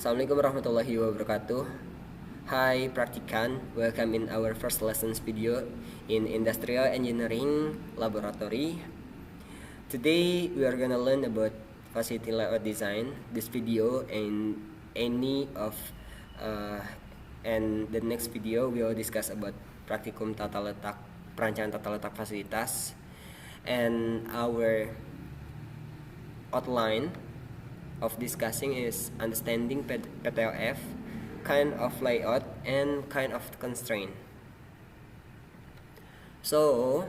Assalamualaikum warahmatullahi wabarakatuh. Hi Praktikan, welcome in our first lessons video in Industrial Engineering Laboratory. Today we are gonna learn about facility layout design. This video and any of and the next video we will discuss about praktikum tata letak, perancangan tata letak fasilitas, and our outline of discussing is understanding PTLF, kind of layout, and kind of constraint. So,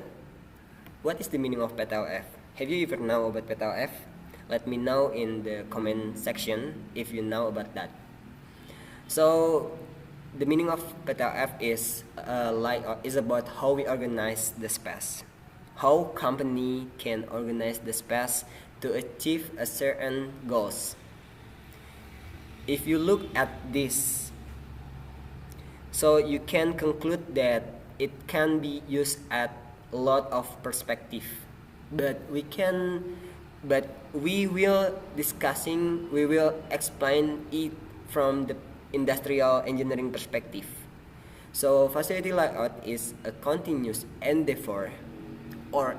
what is the meaning of PTLF? Have you ever know about PTLF? Let me know in the comment section if you know about that. So, the meaning of PTLF is layout is about how we organize the space, how company can organize the space to achieve a certain goals. If you look at this, so you can conclude that it can be used at a lot of perspective, but we will explain it from the industrial engineering perspective. So facility layout is a continuous endeavor or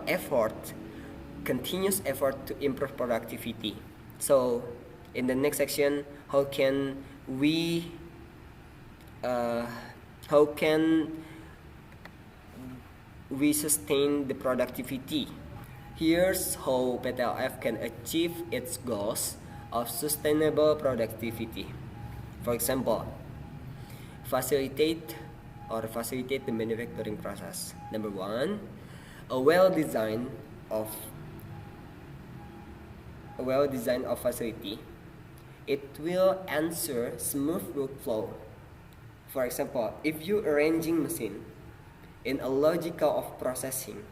continuous effort to improve productivity. So in the next section, how can we sustain the productivity? Here's how PTLF can achieve its goals of sustainable productivity. For example, facilitate the manufacturing process. Number one, a well-designed of facility, it will ensure smooth workflow. For example, if you arranging machine in a logical of processing,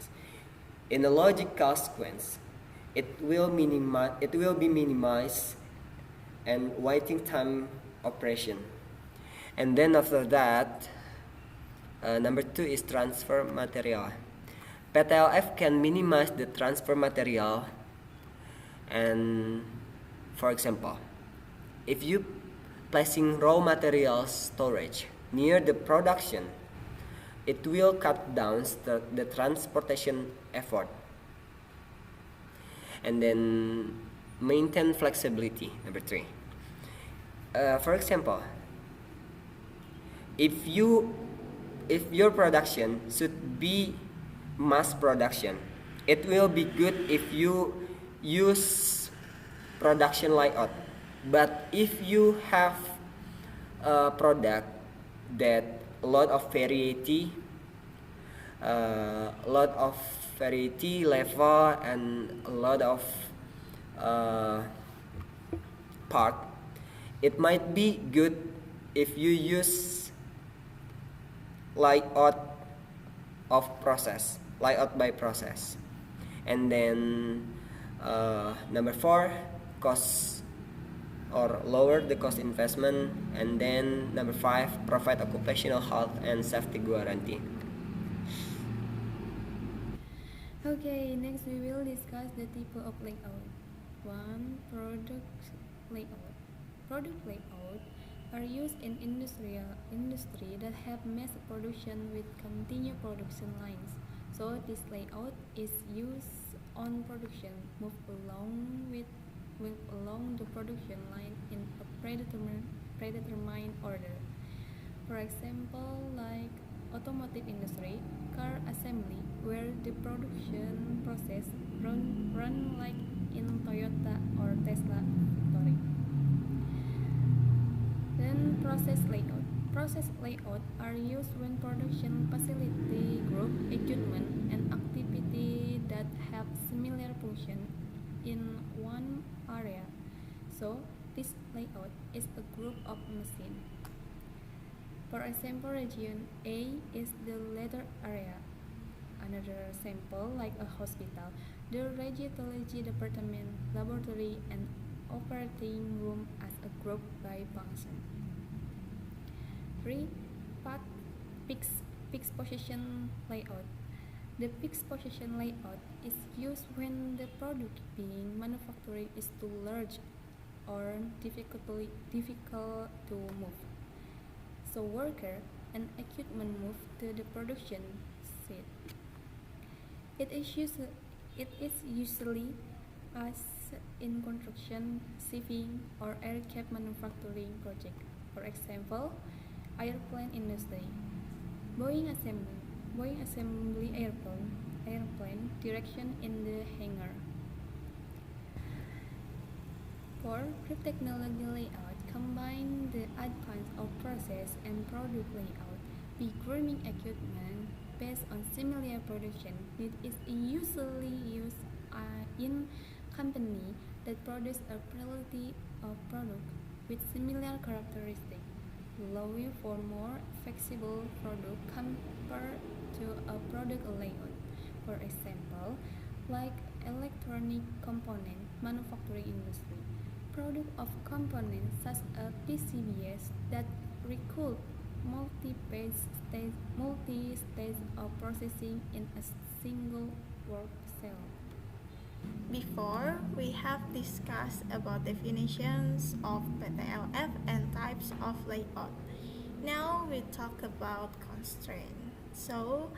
in a logical sequence, it will be minimized and waiting time operation. And then after that, number 2 is transfer material. PTLF can minimize the transfer material. And for example, if you placing raw materials storage near the production, it will cut down the transportation effort. And then maintain flexibility. Number 3. For example, if your production should be mass production, it will be good if you use production layout. But if you have a product that a lot of variety level and a lot of part, it might be good if you use layout by process. And then number 4, cost or lower the cost investment. And then number 5, provide occupational health and safety guarantee. Okay, next we will discuss the type of layout. 1. Product layout. Product layout are used in industry that have mass production with continuous production lines. So this layout is used on production move along the production line in a predetermined order. For example, like automotive industry, car assembly, where the production process run like in Toyota or Tesla factory. Then process layout. Process layout are used when production facility group adjustment and activity that have similar function in one area. So this layout is a group of machine. For example, region A is the latter area. Another sample like a hospital, the radiology department, laboratory, and operating room as a group by function. 3. Fixed position layout. The fixed position layout is used when the product being manufactured is too large or difficult to move. So worker and equipment move to the production site. It is, usually as in construction, shipping, or aircraft manufacturing project. For example, airplane industry. Boeing assembly. Boeing assembly airplane direction in the hangar. For crypt technology layout, combine the advance of process and product layout. Big grooming equipment based on similar production need is usually used in company that produce a variety of product with similar characteristics, allowing for more flexible product compared to a product layout. For example, like electronic component manufacturing industry. Product of components such as PCBs that require multi-stage of processing in a single work cell. Before, we have discussed about definitions of PTLF and types of layout. Now we talk about constraints. So,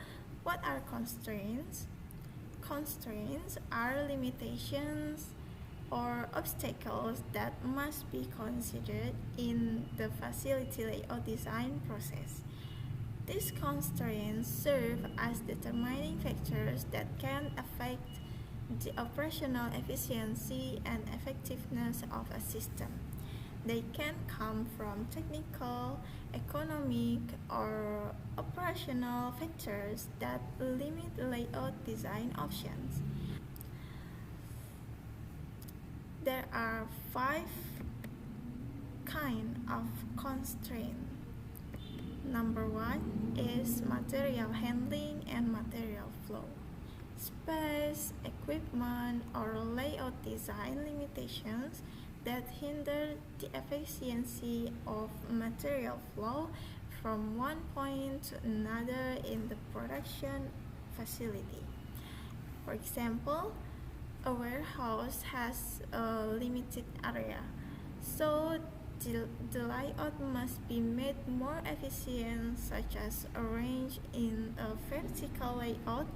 what are constraints? Constraints are limitations or obstacles that must be considered in the facility layout design process. These constraints serve as determining factors that can affect the operational efficiency and effectiveness of a system. They can come from technical, economic, or operational factors that limit layout design options. There are 5 kinds of constraints. Number 1 is material handling and material flow. Space, equipment, or layout design limitations that hinder the efficiency of material flow from one point to another in the production facility. For example, a warehouse has a limited area, so the layout must be made more efficient, such as arranged in a vertical layout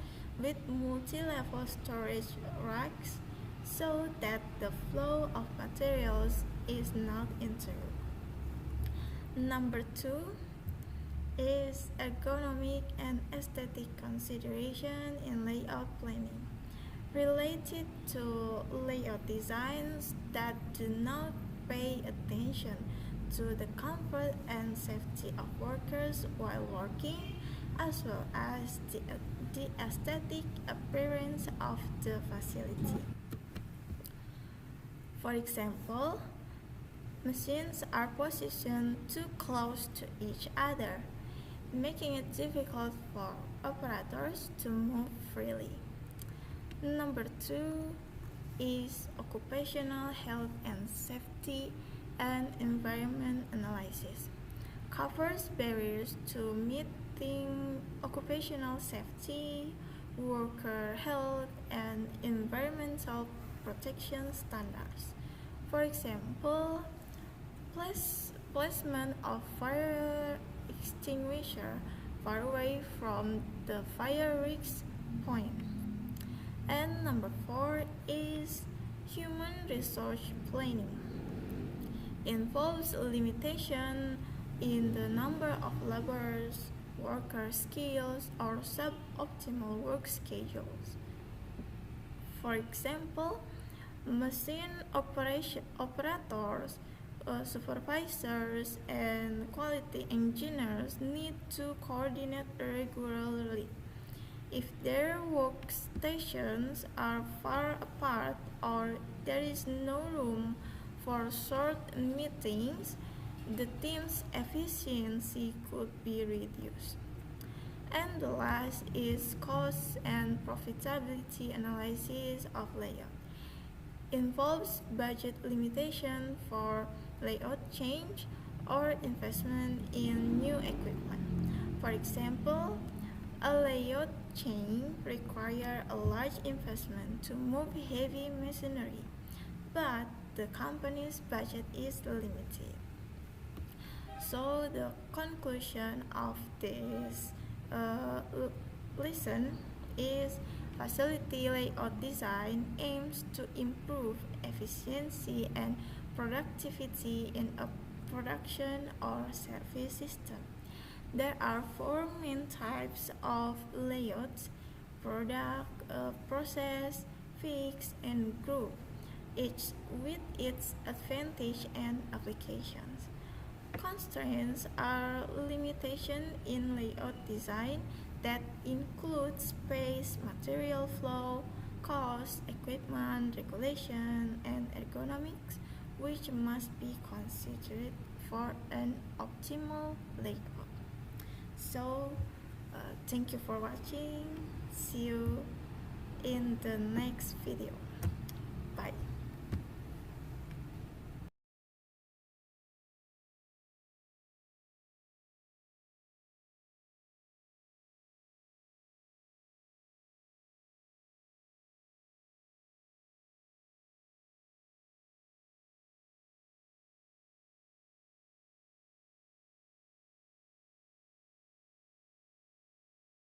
with multi-level storage racks so that the flow of materials is not interrupted. Number 2 is ergonomic and aesthetic consideration in layout planning, related to layout designs that do not pay attention to the comfort and safety of workers while working, as well as the aesthetic appearance of the facility. For example, machines are positioned too close to each other, making it difficult for operators to move freely. Number 2 is occupational health and safety and environment analysis. Covers barriers to meeting occupational safety, worker health, and environmental protection standards. For example, placement of fire extinguisher far away from the fire risk point. And number 4 is human resource planning. Involves a limitation in the number of laborers, worker skills, or suboptimal work schedules. For example, machine operators, supervisors, and quality engineers need to coordinate regularly. If their workstations are far apart or there is no room for short meetings, the team's efficiency could be reduced. And the last is cost and profitability analysis of layout. Involves budget limitation for layout change or investment in new equipment. For example, a layout change requires a large investment to move heavy machinery, but the company's budget is limited. So the conclusion of this lesson is facility layout design aims to improve efficiency and productivity in a production or service system. There are four main types of layouts: product, process, fixed, and group, each with its advantage and applications. Constraints are limitations in layout design that include space, material flow, cost, equipment, regulation, and ergonomics, which must be considered for an optimal layout. So, thank you for watching. See you in the next video.